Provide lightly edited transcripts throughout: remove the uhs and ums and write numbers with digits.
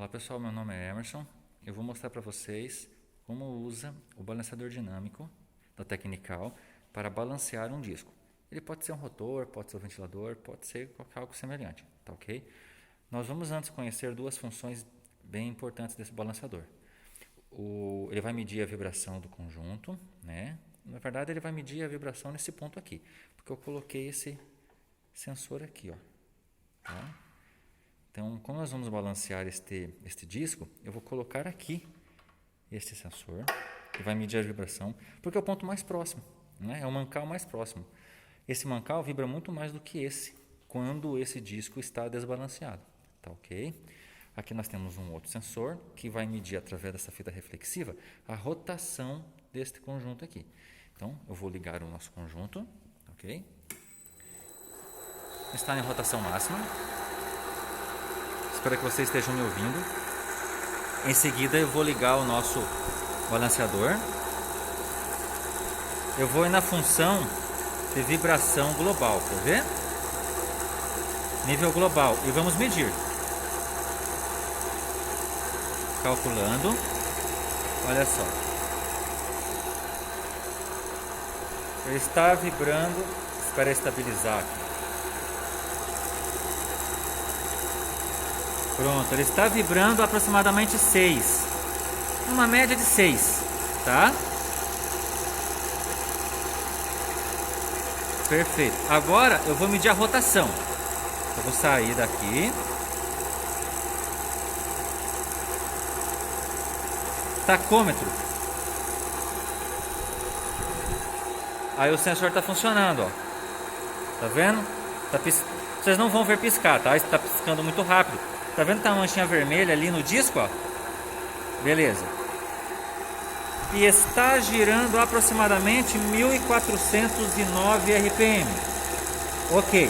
Olá pessoal, meu nome é Emerson. Eu vou mostrar para vocês como usa o balanceador dinâmico da Technical para balancear um disco. Ele pode ser um rotor, pode ser um ventilador, pode ser algo semelhante, tá ok? Nós vamos antes conhecer duas funções bem importantes desse balanceador. Ele vai medir a vibração do conjunto, né? Na verdade ele vai medir a vibração nesse ponto aqui, porque eu coloquei esse sensor aqui, ó, tá? Então, como nós vamos balancear este disco, eu vou colocar aqui este sensor, que vai medir a vibração, porque é o ponto mais próximo, né? É o mancal mais próximo. Esse mancal vibra muito mais do que esse, quando esse disco está desbalanceado, tá ok? Aqui nós temos um outro sensor, que vai medir através dessa fita reflexiva a rotação deste conjunto aqui. Então, eu vou ligar o nosso conjunto, ok? Está em rotação máxima. Espero que vocês estejam me ouvindo. Em seguida eu vou ligar o nosso balanceador. Eu vou ir na função de vibração global, quer ver? Nível global. E vamos medir. Calculando. Olha só. Ele está vibrando. Espera estabilizar aqui. Pronto, ele está vibrando aproximadamente 6. Uma média de 6, tá? Perfeito. Agora eu vou medir a rotação. Eu vou sair daqui. Tacômetro. Aí o sensor está funcionando, ó. Tá vendo? Vocês não vão ver piscar, tá? Está piscando muito rápido. Tá vendo que tá uma manchinha vermelha ali no disco, ó? Beleza. E está girando aproximadamente 1409 RPM. Ok.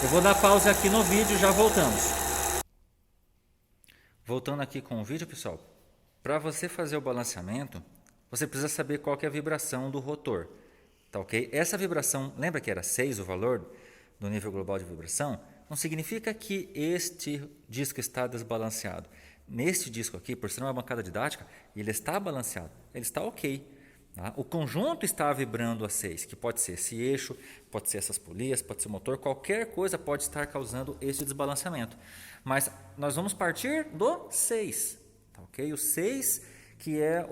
Eu vou dar pausa aqui no vídeo, já voltamos. Voltando aqui com o vídeo, pessoal. Para você fazer o balanceamento, você precisa saber qual que é a vibração do rotor. Tá ok? Essa vibração, lembra que era 6 o valor do nível global de vibração? Não significa que este disco está desbalanceado. Neste disco aqui, por ser uma bancada didática, ele está balanceado, ele está ok. Tá? O conjunto está vibrando a 6, que pode ser esse eixo, pode ser essas polias, pode ser o motor, qualquer coisa pode estar causando esse desbalanceamento. Mas nós vamos partir do 6, tá ok? O 6 que é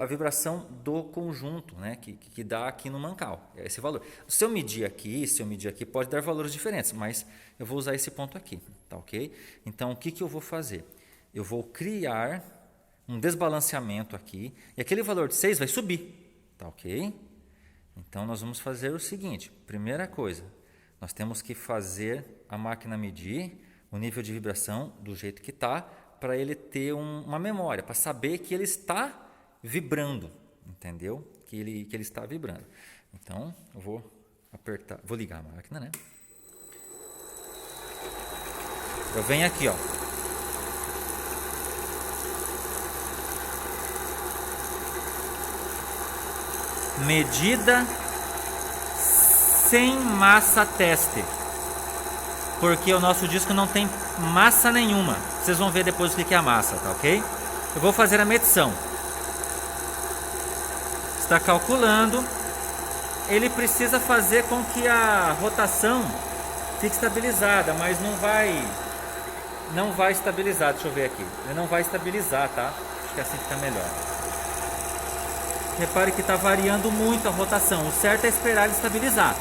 a vibração do conjunto, né? que dá aqui no mancal, é esse valor. Se eu medir aqui, pode dar valores diferentes, mas eu vou usar esse ponto aqui, tá ok? Então, o que eu vou fazer? Eu vou criar um desbalanceamento aqui, e aquele valor de 6 vai subir, tá ok? Então, nós vamos fazer o seguinte, primeira coisa, nós temos que fazer a máquina medir o nível de vibração do jeito que está, para ele ter uma memória, para saber que ele está vibrando, entendeu? Que ele está vibrando. Então, eu vou apertar, vou ligar a máquina, né? Eu venho aqui, ó. Medida sem massa teste. Porque o nosso disco não tem massa nenhuma. Vocês vão ver depois o que é a massa, tá ok? Eu vou fazer a medição. Está calculando. Ele precisa fazer com que a rotação fique estabilizada, mas não vai estabilizar. Deixa eu ver aqui. Ele não vai estabilizar, tá? Acho que assim fica melhor. Repare que está variando muito a rotação. O certo é esperar ele estabilizar.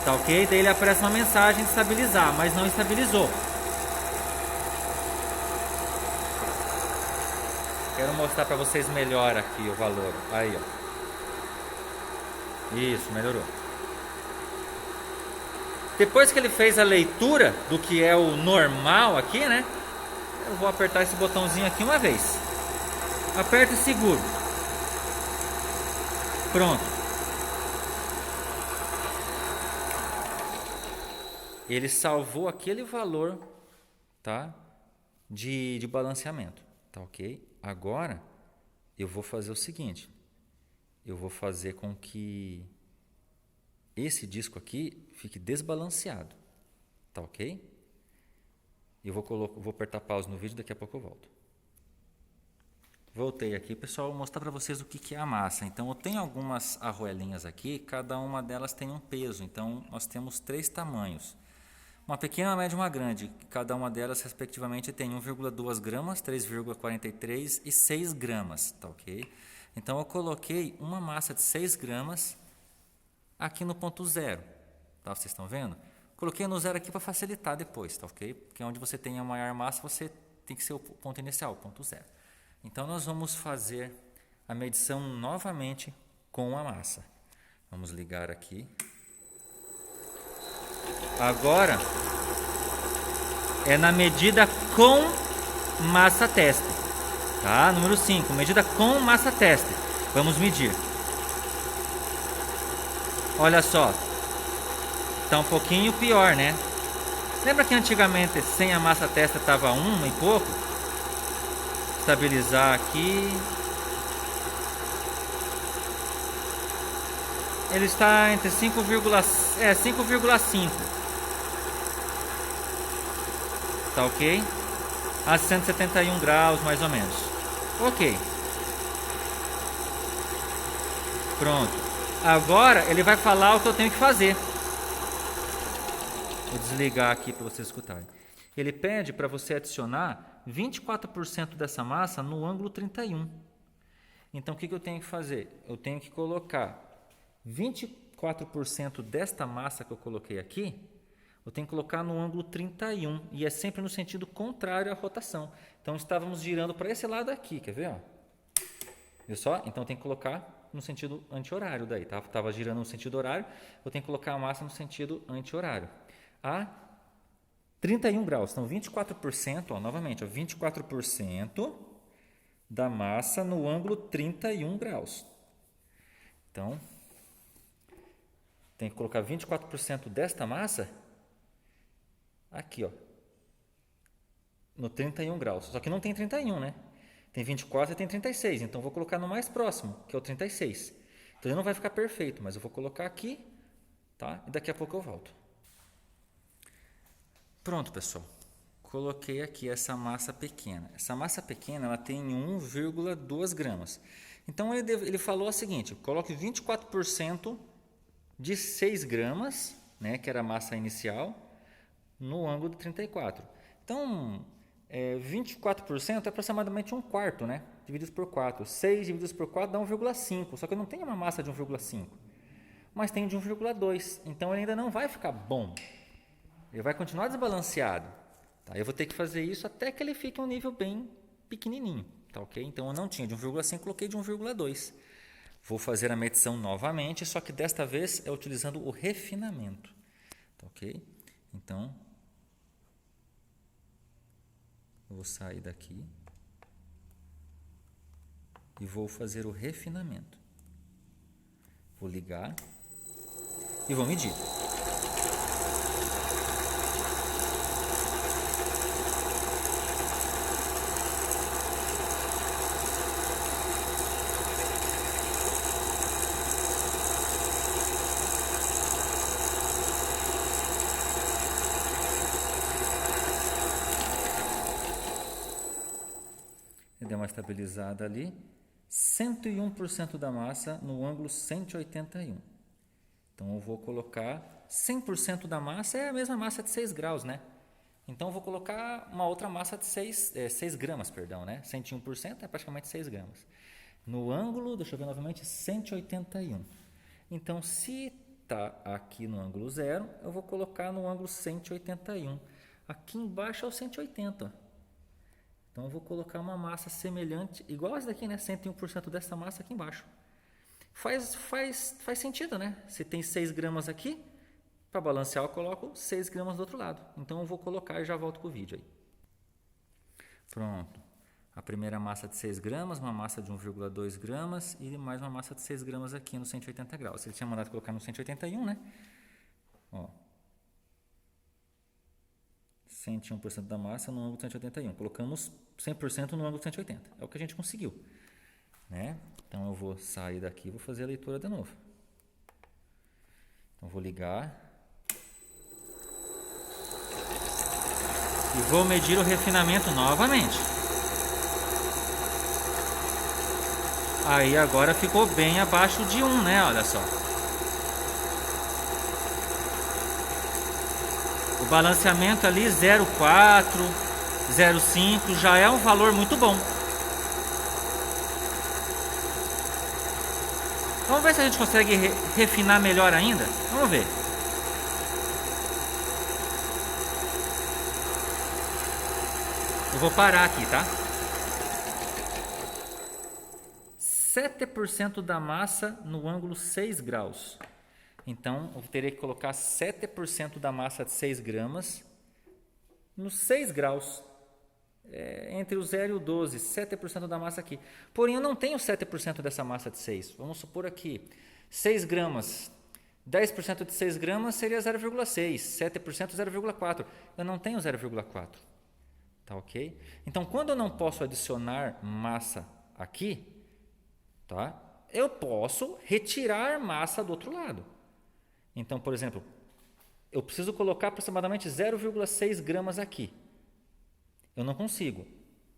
Tá ok? Daí ele aparece uma mensagem de estabilizar, mas não estabilizou. Quero mostrar para vocês melhor aqui o valor. Aí, ó. Isso, melhorou. Depois que ele fez a leitura do que é o normal aqui, né? Eu vou apertar esse botãozinho aqui uma vez. Aperto e seguro. Pronto. Ele salvou aquele valor, tá? De balanceamento, tá ok? Agora eu vou fazer o seguinte, eu vou fazer com que esse disco aqui fique desbalanceado, tá ok? E vou apertar pause no vídeo, daqui a pouco eu volto. Voltei aqui, pessoal, vou mostrar para vocês o que é a massa. Então, eu tenho algumas arruelinhas aqui, cada uma delas tem um peso. Então, nós temos 3 tamanhos. Uma pequena, uma média e uma grande. Cada uma delas, respectivamente, tem 1,2 gramas, 3,43 e 6 gramas, tá ok? Então, eu coloquei uma massa de 6 gramas aqui no ponto zero, tá? Vocês estão vendo? Coloquei no zero aqui para facilitar depois, tá ok? Porque onde você tem a maior massa, você tem que ser o ponto inicial, o ponto zero. Então, nós vamos fazer a medição novamente com a massa. Vamos ligar aqui. Agora, é na medida com massa teste. Tá? Número 5, medida com massa teste. Vamos medir. Olha só. Está um pouquinho pior, né? Lembra que antigamente sem a massa testa estava 1 e pouco? Estabilizar aqui. Ele está entre 5,5. Tá ok? A 171 graus mais ou menos. Ok. Pronto. Agora ele vai falar o que eu tenho que fazer. Vou desligar aqui para vocês escutarem. Ele pede para você adicionar 24% dessa massa no ângulo 31. Então, o que eu tenho que fazer? Eu tenho que colocar 24% desta massa que eu coloquei aqui, eu tenho que colocar no ângulo 31. E é sempre no sentido contrário à rotação. Então, estávamos girando para esse lado aqui, quer ver? Ó? Viu só? Então, eu tenho que colocar no sentido anti-horário daí. Tá? Estava girando no sentido horário, eu tenho que colocar a massa no sentido anti-horário. A 31 graus. Então, 24%, ó, novamente, ó, 24% da massa no ângulo 31 graus. Então, tem que colocar 24% desta massa aqui, ó, no 31 graus. Só que não tem 31, né? Tem 24 e tem 36. Então, vou colocar no mais próximo, que é o 36. Então, ele não vai ficar perfeito, mas eu vou colocar aqui, tá? E daqui a pouco eu volto. Pronto, pessoal. Coloquei aqui essa massa pequena. Essa massa pequena ela tem 1,2 gramas. Então, ele falou o seguinte, coloque 24% de 6 gramas, né, que era a massa inicial, no ângulo de 34. Então, 24% é aproximadamente 1/4, né? Dividido por 4. 6 divididos por 4 dá 1,5. Só que eu não tenho uma massa de 1,5. Mas tenho de 1,2. Então, ele ainda não vai ficar bom. Ele vai continuar desbalanceado. Tá? Eu vou ter que fazer isso até que ele fique um nível bem pequenininho. Tá, ok? Então, eu não tinha de 1,5, coloquei de 1,2. Vou fazer a medição novamente, só que desta vez é utilizando o refinamento. Tá, ok? Então, eu vou sair daqui e vou fazer o refinamento. Vou ligar e vou medir. Deu uma estabilizada ali. 101% da massa no ângulo 181. Então, eu vou colocar 100% da massa, é a mesma massa de 6 graus, né? Então, eu vou colocar uma outra massa de 6 gramas, perdão, né? 101% é praticamente 6 gramas. No ângulo, deixa eu ver novamente, 181. Então, se está aqui no ângulo 0, eu vou colocar no ângulo 181. Aqui embaixo é o 180. Então, eu vou colocar uma massa semelhante, igual essa daqui, né? 101% dessa massa aqui embaixo. Faz sentido, né? Se tem 6 gramas aqui, para balancear eu coloco 6 gramas do outro lado. Então, eu vou colocar e já volto com o vídeo aí. Pronto. A primeira massa de 6 gramas, uma massa de 1,2 gramas e mais uma massa de 6 gramas aqui no 180 graus. Ele tinha mandado colocar no 181, né? Ó. 101% da massa no ângulo 181. Colocamos 100% no ângulo 180. É o que a gente conseguiu. Né? Então, eu vou sair daqui e vou fazer a leitura de novo. Então, vou ligar. E vou medir o refinamento novamente. Aí agora ficou bem abaixo de 1, né? Olha só. O balanceamento ali 0,4, 0,5 já é um valor muito bom. Vamos ver se a gente consegue refinar melhor ainda? Vamos ver. Eu vou parar aqui, tá? 7% da massa no ângulo 6 graus. Então, eu teria que colocar 7% da massa de 6 gramas nos 6 graus. Entre o 0 e o 12, 7% da massa aqui. Porém, eu não tenho 7% dessa massa de 6. Vamos supor aqui, 6 gramas. 10% de 6 gramas seria 0,6. 7% 0,4. Eu não tenho 0,4. Tá ok? Então, quando eu não posso adicionar massa aqui, tá? Eu posso retirar massa do outro lado. Então, por exemplo, eu preciso colocar aproximadamente 0,6 gramas aqui. Eu não consigo.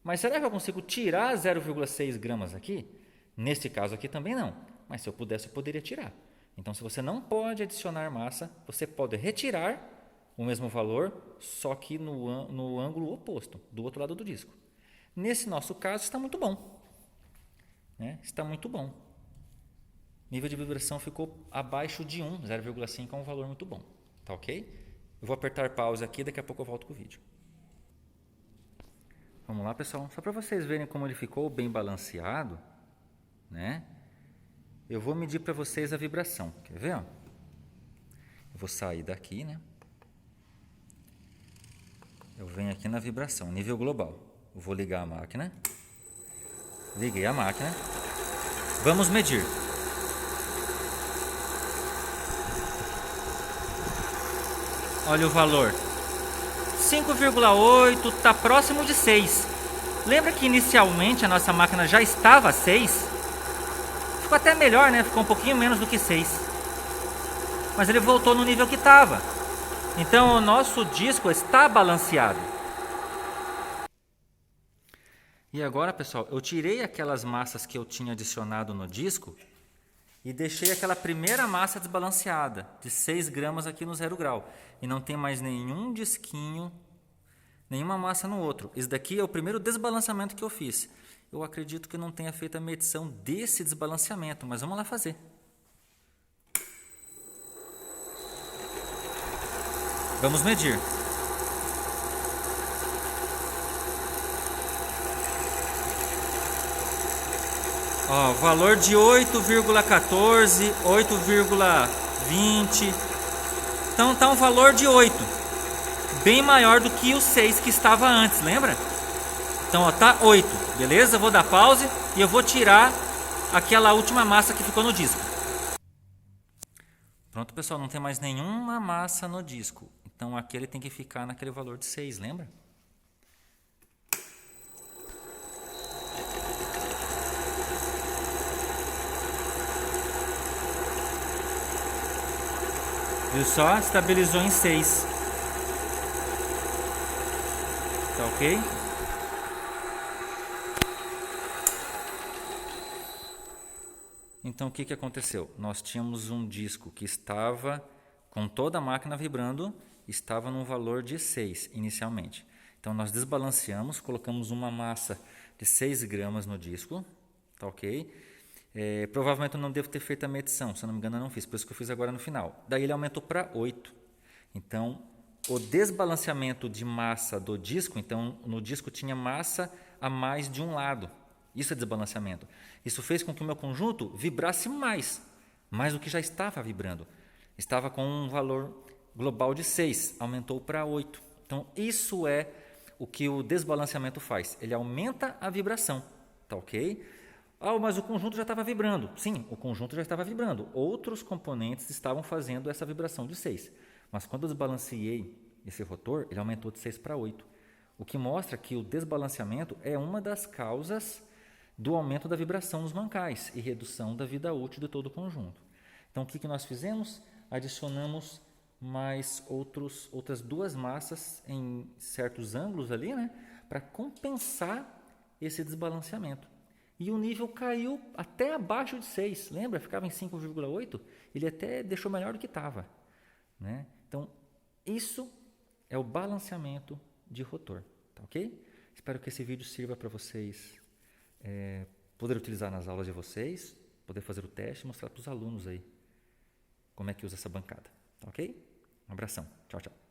Mas será que eu consigo tirar 0,6 gramas aqui? Nesse caso aqui também não. Mas se eu pudesse, eu poderia tirar. Então, se você não pode adicionar massa, você pode retirar o mesmo valor, só que no ângulo oposto, do outro lado do disco. Nesse nosso caso, está muito bom. Né? Está muito bom. Nível de vibração ficou abaixo de 1, 0,5 é um valor muito bom. Tá ok? Eu vou apertar pause aqui, daqui a pouco eu volto com o vídeo. Vamos lá, pessoal. Só para vocês verem como ele ficou bem balanceado, né? Eu vou medir para vocês a vibração. Quer ver? Ó? Eu vou sair daqui, né? Eu venho aqui na vibração, nível global. Eu vou ligar a máquina. Liguei a máquina. Vamos medir. Olha o valor. 5,8, está próximo de 6. Lembra que inicialmente a nossa máquina já estava a 6? Ficou até melhor, né? Ficou um pouquinho menos do que 6. Mas ele voltou no nível que estava. Então o nosso disco está balanceado. E agora, pessoal, eu tirei aquelas massas que eu tinha adicionado no disco e deixei aquela primeira massa desbalanceada, de 6 gramas aqui no 0 grau. E não tem mais nenhum disquinho, nenhuma massa no outro. Esse daqui é o primeiro desbalanceamento que eu fiz. Eu acredito que não tenha feito a medição desse desbalanceamento, mas vamos lá fazer. Vamos medir. Ó, valor de 8,14, 8,20. Então tá um valor de 8. Bem maior do que o 6 que estava antes, lembra? Então ó, tá 8, beleza? Eu vou dar pause e eu vou tirar aquela última massa que ficou no disco. Pronto, pessoal, não tem mais nenhuma massa no disco. Então aqui ele tem que ficar naquele valor de 6, lembra? Viu só? Estabilizou em 6. Tá ok? Então o que aconteceu? Nós tínhamos um disco que estava com toda a máquina vibrando, estava num valor de 6 inicialmente. Então nós desbalanceamos, colocamos uma massa de 6 gramas no disco, tá ok? Provavelmente eu não devo ter feito a medição, se eu não me engano eu não fiz, por isso que eu fiz agora no final. Daí ele aumentou para 8. Então o desbalanceamento de massa do disco, então no disco tinha massa a mais de um lado. Isso é desbalanceamento. Isso fez com que o meu conjunto vibrasse mais do que já estava vibrando. Estava com um valor global de 6, aumentou para 8. Então isso é o que o desbalanceamento faz. Ele aumenta a vibração, tá ok? Ah, mas o conjunto já estava vibrando. Sim, o conjunto já estava vibrando. Outros componentes estavam fazendo essa vibração de 6. Mas quando eu desbalanceei esse rotor, ele aumentou de 6 para 8. O que mostra que o desbalanceamento é uma das causas do aumento da vibração nos mancais e redução da vida útil de todo o conjunto. Então, o que nós fizemos? Adicionamos mais outras duas massas em certos ângulos ali, né, para compensar esse desbalanceamento. E o nível caiu até abaixo de 6, lembra? Ficava em 5,8, ele até deixou melhor do que estava, né? Então, isso é o balanceamento de rotor, tá ok? Espero que esse vídeo sirva para vocês poder utilizar nas aulas de vocês, poder fazer o teste e mostrar para os alunos aí como é que usa essa bancada, tá ok? Um abração, tchau, tchau.